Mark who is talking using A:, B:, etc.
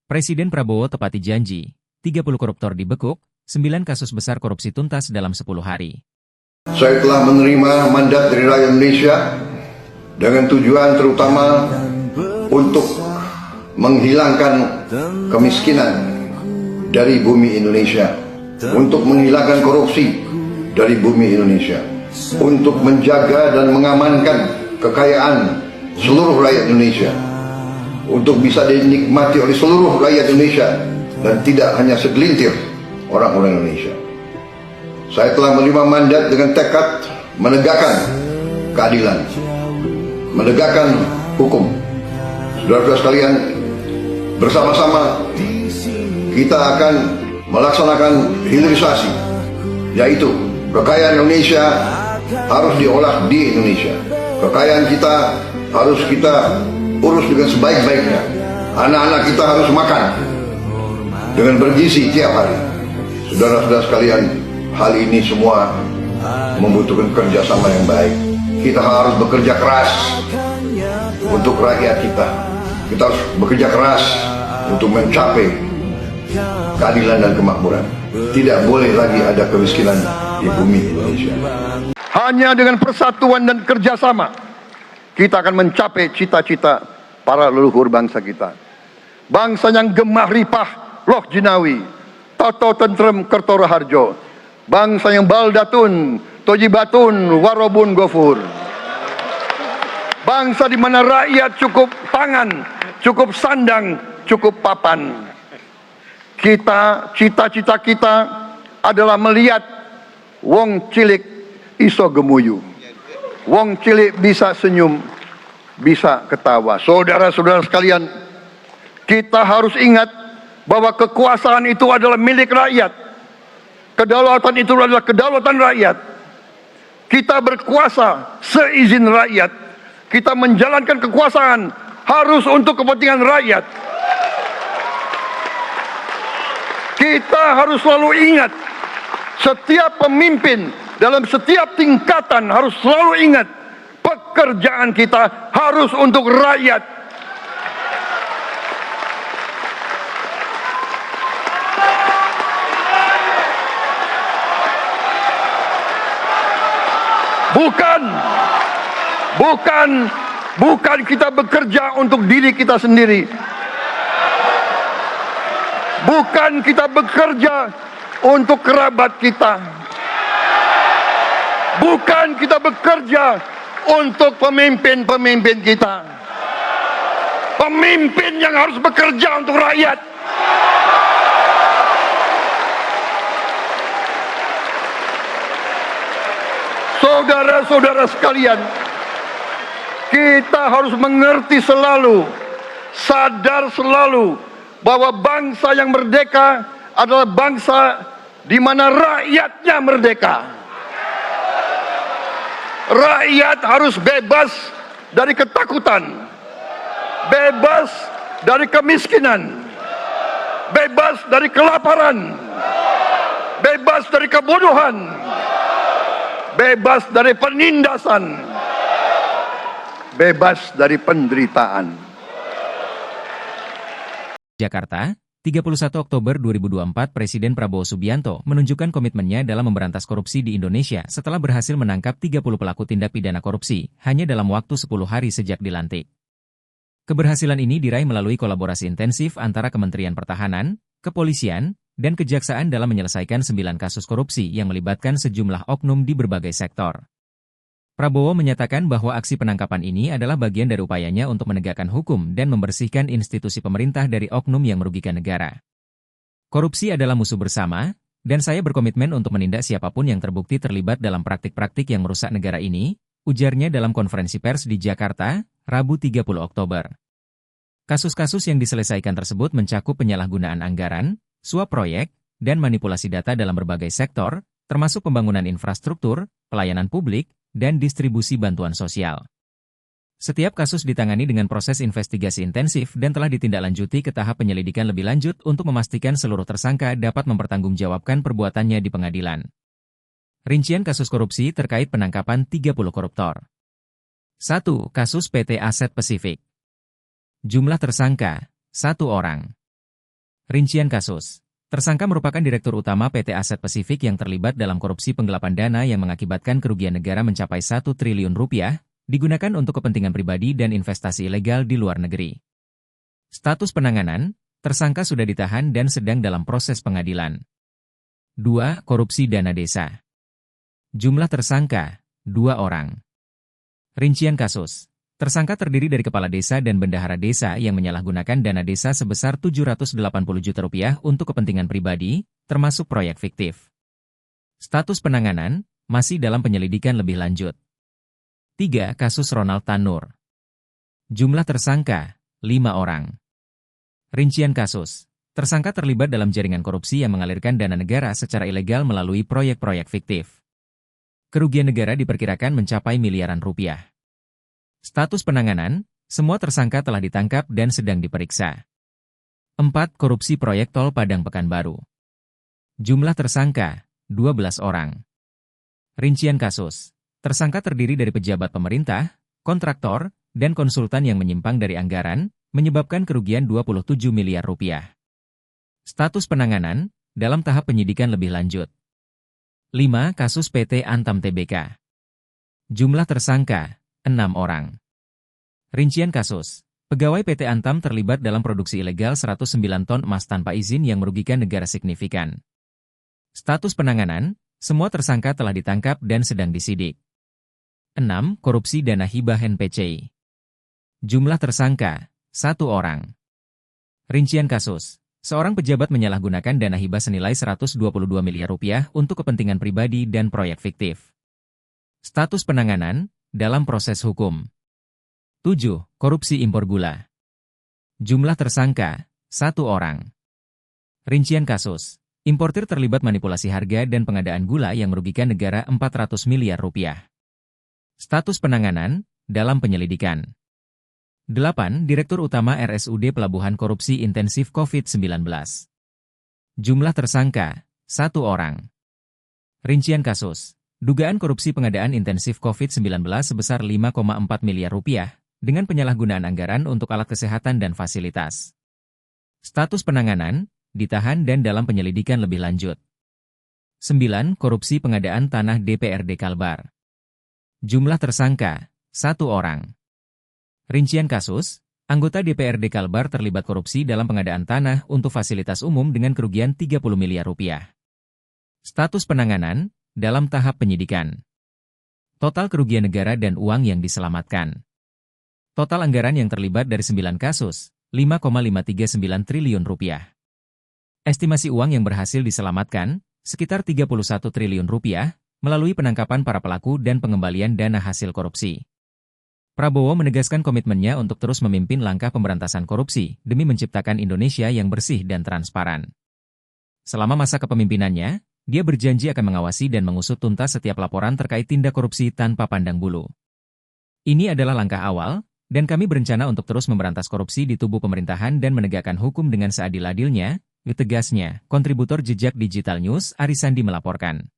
A: Presiden Prabowo tepati janji, 30 koruptor dibekuk, 9 kasus besar korupsi tuntas dalam 10 hari.
B: Saya telah menerima mandat dari rakyat Indonesia dengan tujuan terutama untuk menghilangkan kemiskinan dari bumi Indonesia, untuk menghilangkan korupsi dari bumi Indonesia, untuk menjaga dan mengamankan kekayaan seluruh rakyat Indonesia, untuk bisa dinikmati oleh seluruh rakyat Indonesia dan tidak hanya segelintir orang-orang Indonesia. Saya telah menerima mandat dengan tekad menegakkan keadilan, menegakkan hukum. Saudara-saudara sekalian, bersama-sama kita akan melaksanakan hilirisasi, yaitu kekayaan Indonesia harus diolah di Indonesia. Kekayaan kita harus kita urus dengan sebaik-baiknya. Anak-anak kita harus makan dengan bergizi tiap hari. Saudara-saudara sekalian, hal ini semua membutuhkan kerjasama yang baik. Kita harus bekerja keras untuk rakyat kita. Kita harus bekerja keras untuk mencapai keadilan dan kemakmuran. Tidak boleh lagi ada kemiskinan di bumi Indonesia. Hanya dengan persatuan dan kerjasama kita akan mencapai cita-cita para leluhur bangsa kita. Bangsa yang gemah ripah loh jinawi, toto tentrem kertora harjo. Bangsa yang baldatun, tojibatun, warobun gofur. Bangsa di mana rakyat cukup pangan, cukup sandang, cukup papan. Cita-cita kita adalah melihat wong cilik iso gemuyu. Wong cilik bisa senyum, bisa ketawa. Saudara-saudara sekalian, kita harus ingat bahwa kekuasaan itu adalah milik rakyat. Kedaulatan itu adalah kedaulatan rakyat. Kita berkuasa seizin rakyat. Kita menjalankan kekuasaan harus untuk kepentingan rakyat. Kita harus selalu ingat, setiap pemimpin dalam setiap tingkatan harus selalu ingat, pekerjaan kita harus untuk rakyat. Bukan kita bekerja untuk diri kita sendiri. Bukan kita bekerja untuk kerabat kita. Bukan kita bekerja untuk pemimpin-pemimpin kita. Pemimpin yang harus bekerja untuk rakyat. Saudara-saudara sekalian, kita harus mengerti selalu, sadar selalu bahwa bangsa yang merdeka adalah bangsa di mana rakyatnya merdeka. Rakyat harus bebas dari ketakutan, bebas dari kemiskinan, bebas dari kelaparan, bebas dari kebodohan, bebas dari penindasan, bebas dari penderitaan.
A: Jakarta, 31 Oktober 2024 Presiden Prabowo Subianto menunjukkan komitmennya dalam memberantas korupsi di Indonesia setelah berhasil menangkap 30 pelaku tindak pidana korupsi hanya dalam waktu 10 hari sejak dilantik. Keberhasilan ini diraih melalui kolaborasi intensif antara Kementerian Pertahanan, Kepolisian, dan Kejaksaan dalam menyelesaikan 9 kasus korupsi yang melibatkan sejumlah oknum di berbagai sektor. Prabowo menyatakan bahwa aksi penangkapan ini adalah bagian dari upayanya untuk menegakkan hukum dan membersihkan institusi pemerintah dari oknum yang merugikan negara. Korupsi adalah musuh bersama, dan saya berkomitmen untuk menindak siapapun yang terbukti terlibat dalam praktik-praktik yang merusak negara ini, ujarnya dalam konferensi pers di Jakarta, Rabu 30 Oktober. Kasus-kasus yang diselesaikan tersebut mencakup penyalahgunaan anggaran, suap proyek, dan manipulasi data dalam berbagai sektor, termasuk pembangunan infrastruktur, pelayanan publik, dan distribusi bantuan sosial. Setiap kasus ditangani dengan proses investigasi intensif dan telah ditindaklanjuti ke tahap penyelidikan lebih lanjut untuk memastikan seluruh tersangka dapat mempertanggungjawabkan perbuatannya di pengadilan. Rincian kasus korupsi terkait penangkapan 30 koruptor. 1. Kasus PT Aset Pasifik. Jumlah tersangka, 1 orang. Rincian kasus. Tersangka merupakan Direktur Utama PT Aset Pasifik yang terlibat dalam korupsi penggelapan dana yang mengakibatkan kerugian negara mencapai 1 triliun rupiah, digunakan untuk kepentingan pribadi dan investasi ilegal di luar negeri. Status penanganan, tersangka sudah ditahan dan sedang dalam proses pengadilan. 2. Korupsi dana desa. Jumlah tersangka, 2 orang. Rincian kasus. Tersangka terdiri dari kepala desa dan bendahara desa yang menyalahgunakan dana desa sebesar 780 juta rupiah untuk kepentingan pribadi, termasuk proyek fiktif. Status penanganan, masih dalam penyelidikan lebih lanjut. 3. Kasus Ronald Tanur. Jumlah tersangka, 5 orang. Rincian kasus. Tersangka terlibat dalam jaringan korupsi yang mengalirkan dana negara secara ilegal melalui proyek-proyek fiktif. Kerugian negara diperkirakan mencapai miliaran rupiah. Status penanganan, semua tersangka telah ditangkap dan sedang diperiksa. 4. Korupsi proyek tol Padang Pekanbaru. Jumlah tersangka, 12 orang. Rincian kasus. Tersangka terdiri dari pejabat pemerintah, kontraktor, dan konsultan yang menyimpang dari anggaran, menyebabkan kerugian 27 miliar rupiah. Status penanganan, dalam tahap penyidikan lebih lanjut. 5. Kasus PT Antam Tbk. Jumlah tersangka, 6 orang. Rincian kasus. Pegawai PT Antam terlibat dalam produksi ilegal 109 ton emas tanpa izin yang merugikan negara signifikan. Status penanganan, semua tersangka telah ditangkap dan sedang disidik. 6. Korupsi dana hibah NPCI. Jumlah tersangka, 1 orang. Rincian kasus. Seorang pejabat menyalahgunakan dana hibah senilai 122 miliar rupiah untuk kepentingan pribadi dan proyek fiktif. Status penanganan, dalam proses hukum. 7. Korupsi impor gula. Jumlah tersangka, 1 orang. Rincian kasus. Importir terlibat manipulasi harga dan pengadaan gula yang merugikan negara 400 miliar rupiah. Status penanganan, dalam penyelidikan. 8. Direktur Utama RSUD Pelabuhan Korupsi Intensif COVID-19. Jumlah tersangka, 1 orang. Rincian kasus. Dugaan korupsi pengadaan intensif COVID-19 sebesar 5,4 miliar rupiah, dengan penyalahgunaan anggaran untuk alat kesehatan dan fasilitas. Status penanganan, ditahan dan dalam penyelidikan lebih lanjut. 9. Korupsi pengadaan tanah DPRD Kalbar. Jumlah tersangka, 1 orang. Rincian kasus, anggota DPRD Kalbar terlibat korupsi dalam pengadaan tanah untuk fasilitas umum dengan kerugian 30 miliar rupiah. Status penanganan, dalam tahap penyidikan. Total kerugian negara dan uang yang diselamatkan. Total anggaran yang terlibat dari 9 kasus, 5,539 triliun rupiah. Estimasi uang yang berhasil diselamatkan, sekitar 31 triliun rupiah, melalui penangkapan para pelaku dan pengembalian dana hasil korupsi. Prabowo menegaskan komitmennya untuk terus memimpin langkah pemberantasan korupsi demi menciptakan Indonesia yang bersih dan transparan. Selama masa kepemimpinannya, dia berjanji akan mengawasi dan mengusut tuntas setiap laporan terkait tindak korupsi tanpa pandang bulu. Ini adalah langkah awal, dan kami berencana untuk terus memberantas korupsi di tubuh pemerintahan dan menegakkan hukum dengan seadil-adilnya, tegasnya. Kontributor Jejak Digital News, Arisandi melaporkan.